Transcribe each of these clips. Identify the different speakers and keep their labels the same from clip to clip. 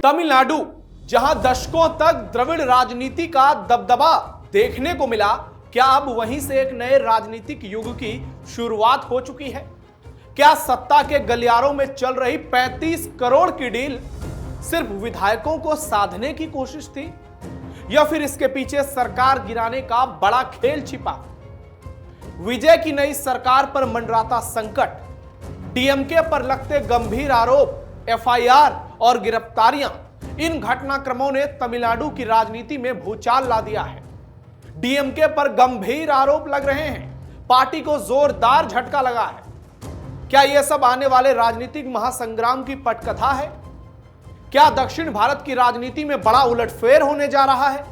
Speaker 1: तमिलनाडु, जहां दशकों तक द्रविड़ राजनीति का दबदबा देखने को मिला, क्या अब वहीं से एक नए राजनीतिक युग की शुरुआत हो चुकी है? क्या सत्ता के गलियारों में चल रही 35 करोड़ की डील सिर्फ विधायकों को साधने की कोशिश थी, या फिर इसके पीछे सरकार गिराने का बड़ा खेल छिपा? विजय की नई सरकार पर मंडराता संकट, डीएमके पर लगते गंभीर आरोप, एफआईआर और गिरफ्तारियां, इन घटनाक्रमों ने तमिलनाडु की राजनीति में भूचाल ला दिया है। डीएमके पर गंभीर आरोप लग रहे हैं, पार्टी को जोरदार झटका लगा है। क्या यह सब आने वाले राजनीतिक महासंग्राम की पटकथा है? क्या दक्षिण भारत की राजनीति में बड़ा उलटफेर होने जा रहा है?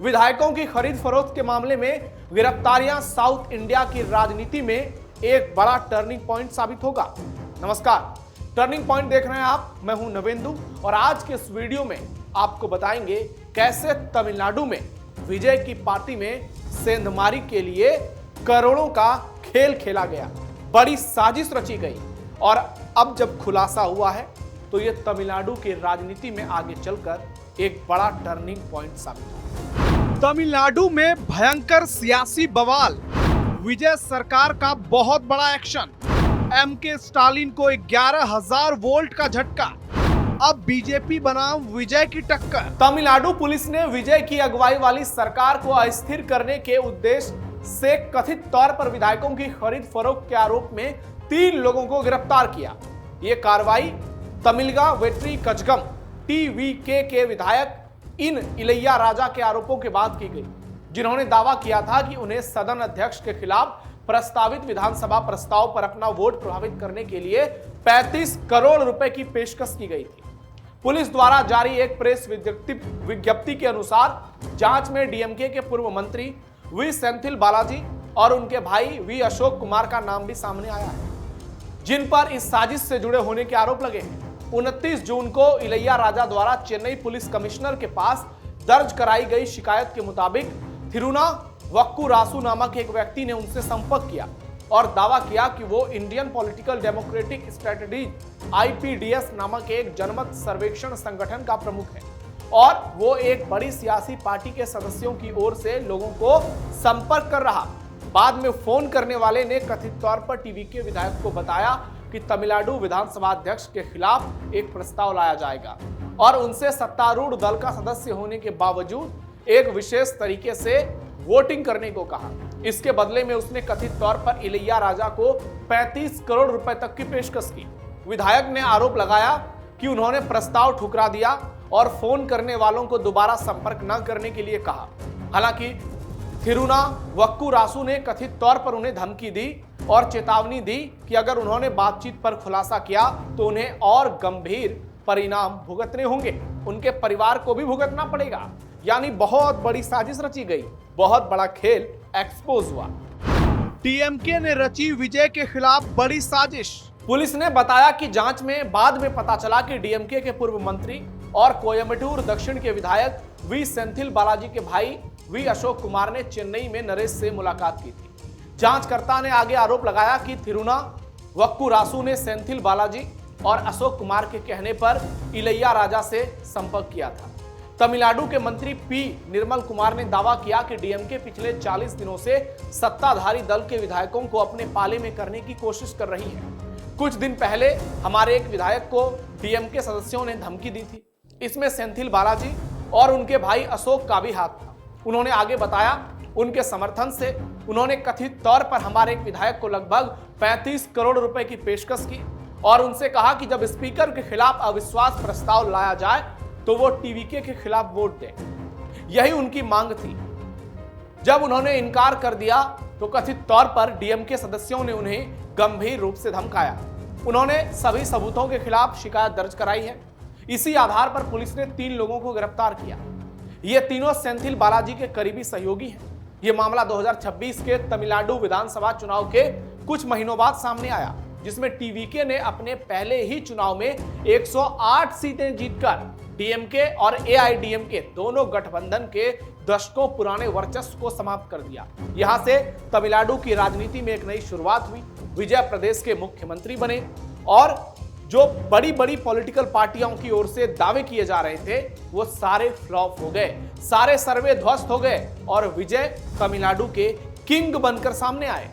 Speaker 1: विधायकों की खरीद फरोख्त के मामले में गिरफ्तारियां साउथ इंडिया की राजनीति में एक बड़ा टर्निंग पॉइंट साबित होगा। नमस्कार, टर्निंग पॉइंट देख रहे हैं आप, मैं हूं नवेंदु और आज के इस वीडियो में आपको बताएंगे कैसे तमिलनाडु में विजय की पार्टी में सेंधमारी के लिए करोड़ों का खेल खेला गया, बड़ी साजिश रची गई और अब जब खुलासा हुआ है तो यह तमिलनाडु की राजनीति में आगे चलकर एक बड़ा टर्निंग पॉइंट साबित होगा। तमिलनाडु में भयंकर सियासी बवाल, विजय सरकार का बहुत बड़ा एक्शन, एमके स्टालिन को 11,000 वोल्ट का झटका, अब बीजेपी बनाम विजय की टक्कर। तमिलनाडु पुलिस ने विजय की अगुवाई वाली सरकार को अस्थिर करने के उद्देश्य से कथित तौर पर विधायकों की खरीद फरोख्त के आरोप में 3 लोगों को गिरफ्तार किया। ये कार्रवाई तमिलगा वेट्री कजगम टीवीके के विधायक इन इलैया राजा के आरोपों के बाद की गई, जिन्होंने दावा किया था कि उन्हें सदन अध्यक्ष के खिलाफ प्रस्तावित विधानसभा प्रस्ताव पर अपना वोट प्रभावित करने के लिए 35 करोड़ रुपए की पेशकश की गई थी। पुलिस द्वारा जारी एक प्रेस विज्ञप्ति के अनुसार जांच में डीएमके के पूर्व मंत्री वी सेंथिल बालाजी और उनके भाई वी अशोक कुमार का नाम भी सामने आया है, जिन पर इस साजिश से जुड़े होने के आरोप लगे हैं। 29 जून को इलैया राजा द्वारा चेन्नई पुलिस कमिश्नर के पास दर्ज कराई गई शिकायत के मुताबिक थिरुना वक्कू रासू नामक एक व्यक्ति ने उनसे संपर्क किया और दावा किया कि वो Indian political democratic strategies IPDS नामक एक जनमत सर्वेक्षण संगठन का प्रमुख है और वो एक बड़ी सियासी पार्टी के सदस्यों की ओर से लोगों को संपर्क कर रहा। बाद में फोन करने वाले ने कथित तौर पर टीवी के विधायक को बताया कि तमिलनाडु विधानसभा अध्यक्ष के खिलाफ एक प्रस्ताव लाया जाएगा और उनसे सत्तारूढ़ दल का सदस्य होने के बावजूद एक विशेष तरीके से वोटिंग करने को कहा। इसके बदले में उसने कथित तौर पर इलैया राजा को 35 करोड़ रुपए तक की पेशकश की। विधायक ने आरोप लगाया कि उन्होंने प्रस्ताव ठुकरा दिया और फोन करने वालों को दोबारा संपर्क न करने के लिए कहा। हालांकि थिरुना वक्कू रासू ने कथित तौर पर उन्हें धमकी दी और चेतावनी दी कि अगर उन्होंने बातचीत पर खुलासा किया तो उन्हें और गंभीर परिणाम भुगतने होंगे, उनके परिवार को भी भुगतना पड़ेगा। यानी बहुत बड़ी साजिश रची गई, बहुत बड़ा खेल एक्सपोज हुआ। डीएमके ने रची विजय के खिलाफ बड़ी साजिश। पुलिस ने बताया कि जांच में बाद में पता चला कि डीएमके के पूर्व मंत्री और कोयम्बटूर दक्षिण के विधायक वी सेंथिल बालाजी के भाई वी अशोक कुमार ने चेन्नई में नरेश से मुलाकात की थी। जांचकर्ता ने आगे आरोप लगाया कि थिरुना वक्कू रासू ने सेंथिल बालाजी और अशोक कुमार के कहने पर इलैया राजा से संपर्क किया था। तमिलनाडु के मंत्री पी निर्मल कुमार ने दावा किया कि डीएमके पिछले 40 दिनों से सत्ताधारी दल के विधायकों को अपने पाले में करने की कोशिश कर रही है। कुछ दिन पहले हमारे एक विधायक को डीएमके सदस्यों ने धमकी दी थी, इसमें सेंथिल बालाजी और उनके भाई अशोक का भी हाथ था। उन्होंने आगे बताया, उनके समर्थन से उन्होंने कथित तौर पर हमारे एक विधायक को लगभग 35 करोड़ रुपए की पेशकश की और उनसे कहा कि जब स्पीकर के खिलाफ अविश्वास प्रस्ताव लाया जाए तो वो टीवीके के खिलाफ वोट दें। यही उनकी मांग थी। जब उन्होंने इनकार कर दिया तो कथित तौर पर डीएमके सदस्यों ने उन्हें गंभीर रूप से धमकाया। उन्होंने सभी सबूतों के खिलाफ शिकायत दर्ज कराई है। इसी आधार पर पुलिस ने 3 लोगों को गिरफ्तार किया। ये तीनों सेंथिल बालाजी के करीबी सहयोगी हैं। ये मामला 2026 के तमिलनाडु विधानसभा चुनाव के कुछ महीनों बाद सामने आया, जिसमें टीवीके ने अपने पहले ही चुनाव में 108 सीटें जीतकर डीएमके और एआईडीएमके दोनों गठबंधन के दशकों पुराने वर्चस्व को समाप्त कर दिया। यहां से तमिलनाडु की राजनीति में एक नई शुरुआत हुई। विजय प्रदेश के मुख्यमंत्री बने और जो बड़ी बड़ी पॉलिटिकल पार्टियों की ओर से दावे किए जा रहे थे वो सारे फ्लॉप हो गए, सारे सर्वे ध्वस्त हो गए और विजय तमिलनाडु के किंग बनकर सामने आए।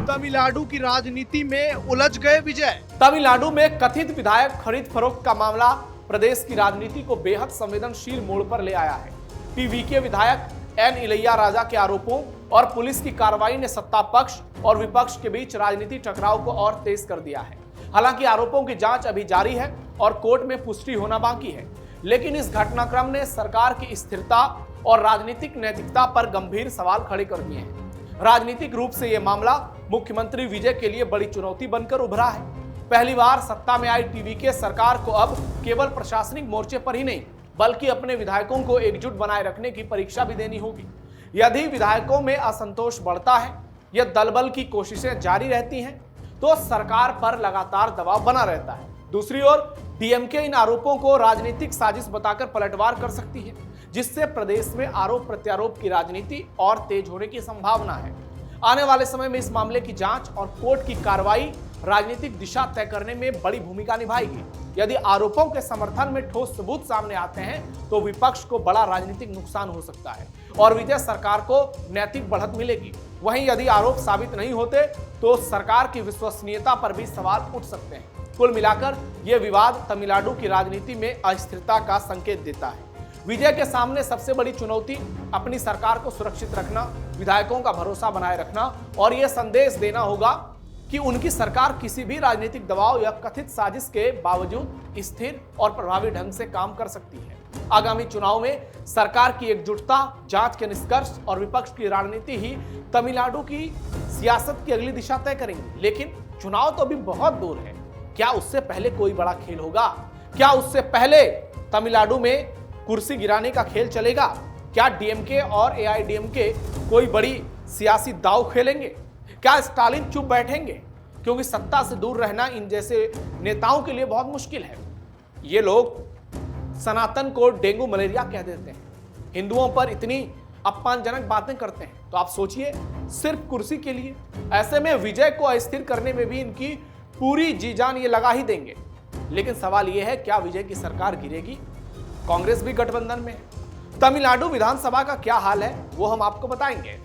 Speaker 1: तमिलनाडु की राजनीति में उलझ गए विजय। तमिलनाडु में कथित विधायक खरीद फरोख्त का मामला प्रदेश की राजनीति को बेहद संवेदनशील मोड़ पर ले आया है। टीवीके विधायक एन इलैया राजा के आरोपों और पुलिस की कार्रवाई ने सत्ता पक्ष और विपक्ष के बीच राजनीतिक टकराव को और तेज कर दिया है। हालांकि आरोपों की जांच अभी जारी है और कोर्ट में पुष्टि होना बाकी है, लेकिन इस घटनाक्रम ने सरकार की स्थिरता और राजनीतिक नैतिकता पर गंभीर सवाल खड़े कर दिए हैं। राजनीतिक रूप से यह मामला मुख्यमंत्री विजय के लिए बड़ी चुनौती बनकर उभरा है। पहली बार सत्ता में आई टीवीके सरकार को अब केवल प्रशासनिक मोर्चे पर ही नहीं बल्कि अपने विधायकों को एकजुट बनाए रखने की परीक्षा भी देनी होगी। यदि विधायकों में असंतोष बढ़ता है या दलबल की कोशिशें जारी रहती हैं तो सरकार पर लगातार दबाव बना रहता है। दूसरी ओर डीएमके इन आरोपों को राजनीतिक साजिश बताकर पलटवार कर सकती है, जिससे प्रदेश में आरोप प्रत्यारोप की राजनीति और तेज होने की संभावना है। आने वाले समय में इस मामले की जांच और कोर्ट की कार्रवाई राजनीतिक दिशा तय करने में बड़ी भूमिका निभाएगी। यदि आरोपों के समर्थन में ठोस सबूत सामने आते हैं तो विपक्ष को बड़ा राजनीतिक नुकसान हो सकता है और विजय सरकार को नैतिक बढ़त मिलेगी। वहीं यदि आरोप साबित नहीं होते तो सरकार की विश्वसनीयता पर भी सवाल उठ सकते हैं। कुल मिलाकर यह विवाद तमिलनाडु की राजनीति में अस्थिरता का संकेत देता है। विजय के सामने सबसे बड़ी चुनौती अपनी सरकार को सुरक्षित रखना, विधायकों का भरोसा बनाए रखना और यह संदेश देना होगा कि उनकी सरकार किसी भी राजनीतिक दबाव या कथित साजिश के बावजूद स्थिर और प्रभावी ढंग से काम कर सकती है। आगामी चुनाव में सरकार की एकजुटता, जांच के निष्कर्ष और विपक्ष की रणनीति ही तमिलनाडु की सियासत की अगली दिशा तय करेंगी। लेकिन चुनाव तो अभी बहुत दूर है। क्या उससे पहले कोई बड़ा खेल होगा? क्या उससे पहले तमिलनाडु में कुर्सी गिराने का खेल चलेगा? क्या डीएमके और एआईडीएमके कोई बड़ी सियासी दांव खेलेंगे? क्या स्टालिन चुप बैठेंगे? क्योंकि सत्ता से दूर रहना इन जैसे नेताओं के लिए बहुत मुश्किल है। ये लोग सनातन को डेंगू मलेरिया कह देते हैं, हिंदुओं पर इतनी अपमानजनक बातें करते हैं। तो आप सोचिए, सिर्फ कुर्सी के लिए। ऐसे में विजय को अस्थिर करने में भी इनकी पूरी जी जान ये लगा ही देंगे। लेकिन सवाल यह है, क्या विजय की सरकार गिरेगी? कांग्रेस भी गठबंधन में है। तमिलनाडु विधानसभा का क्या हाल है वो हम आपको बताएंगे।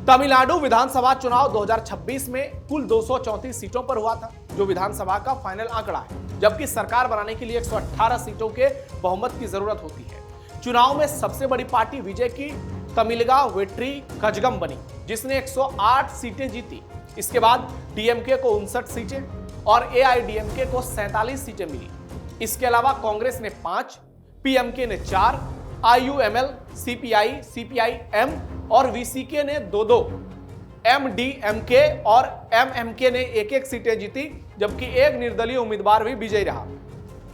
Speaker 1: तमिलनाडु विधानसभा चुनाव 2026 में कुल 234 सीटों पर हुआ था, जो विधानसभा का फाइनल आंकड़ा है, जबकि सरकार बनाने के लिए 118 सीटों के बहुमत की जरूरत होती है। चुनाव में सबसे बड़ी पार्टी विजय की तमिलगा वेट्री कजगम बनी, जिसने 108 सीटें जीती। इसके बाद डीएमके को 59 सीटें और एआईडीएमके को 47 सीटें मिली। इसके अलावा कांग्रेस ने 5, पीएमके ने 4, आईयूएमएल, सीपीआई, सीपीआईएम और वीसीके ने 2-2, एमडीएमके और एमएमके ने 1-1 सीटें जीती, जबकि एक निर्दलीय उम्मीदवार भी विजयी रहा।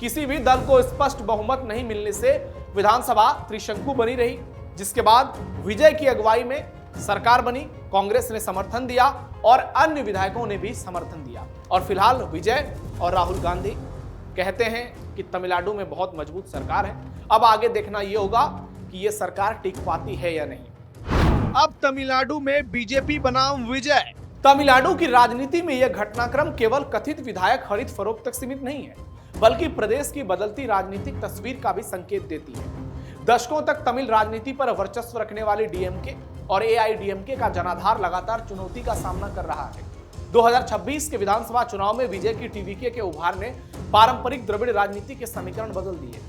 Speaker 1: किसी भी दल को स्पष्ट बहुमत नहीं मिलने से विधानसभा त्रिशंकु बनी रही, जिसके बाद विजय की अगुवाई में सरकार बनी। कांग्रेस ने समर्थन दिया और अन्य विधायकों ने भी समर्थन दिया। और फिलहाल विजय और राहुल गांधी कहते हैं कि तमिलनाडु में बहुत मजबूत सरकार है। अब आगे देखना यह होगा कि यह सरकार टिक पाती है या नहीं। अब तमिलनाडु में बीजेपी बनाम विजय। तमिलनाडु की राजनीति में यह घटनाक्रम केवल कथित विधायक खरीद फरोख्त तक सीमित नहीं है, बल्कि प्रदेश की बदलती राजनीतिक तस्वीर का भी संकेत देती है। दशकों तक तमिल राजनीति पर वर्चस्व रखने वाली डीएमके और एआईडीएमके का जनाधार लगातार चुनौती का सामना कर रहा है। 2026 के विधानसभा चुनाव में विजय की टीवीके के उभार ने पारंपरिक द्रविड़ राजनीति के समीकरण बदल दिए।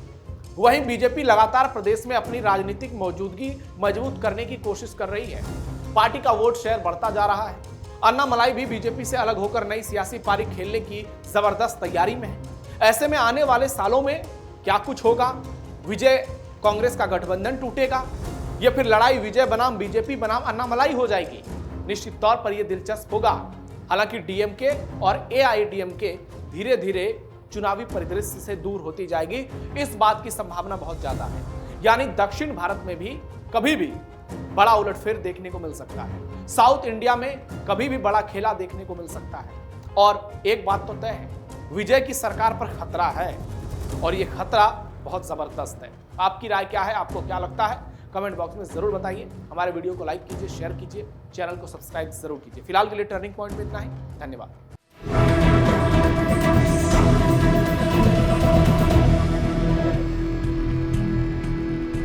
Speaker 1: वहीं बीजेपी लगातार प्रदेश में अपनी राजनीतिक मौजूदगी मजबूत करने की कोशिश कर रही है। पार्टी का वोट शेयर बढ़ता जा रहा है। अन्नामलाई भी बीजेपी से अलग होकर नई सियासी पारी खेलने की जबरदस्त तैयारी में है। ऐसे में आने वाले सालों में क्या कुछ होगा? विजय कांग्रेस का गठबंधन टूटेगा या फिर लड़ाई विजय बनाम बीजेपी बनाम अन्नामलाई हो जाएगी? निश्चित तौर पर यह दिलचस्प होगा। हालांकि डीएमके और एआईडीएमके धीरे धीरे चुनावी परिदृश्य से दूर होती जाएगी, इस बात की संभावना बहुत ज्यादा है। यानी दक्षिण भारत में भी कभी भी बड़ा उलटफेर देखने को मिल सकता है। साउथ इंडिया में कभी भी बड़ा खेला देखने को मिल सकता है। और एक बात तो तय है, विजय की सरकार पर खतरा है और यह खतरा बहुत जबरदस्त है। आपकी राय क्या है? आपको क्या लगता है? कमेंट बॉक्स में जरूर बताइए। हमारे वीडियो को लाइक कीजिए, शेयर कीजिए, चैनल को सब्सक्राइब जरूर कीजिए। फिलहाल के लिए टर्निंग पॉइंट में इतना ही। धन्यवाद।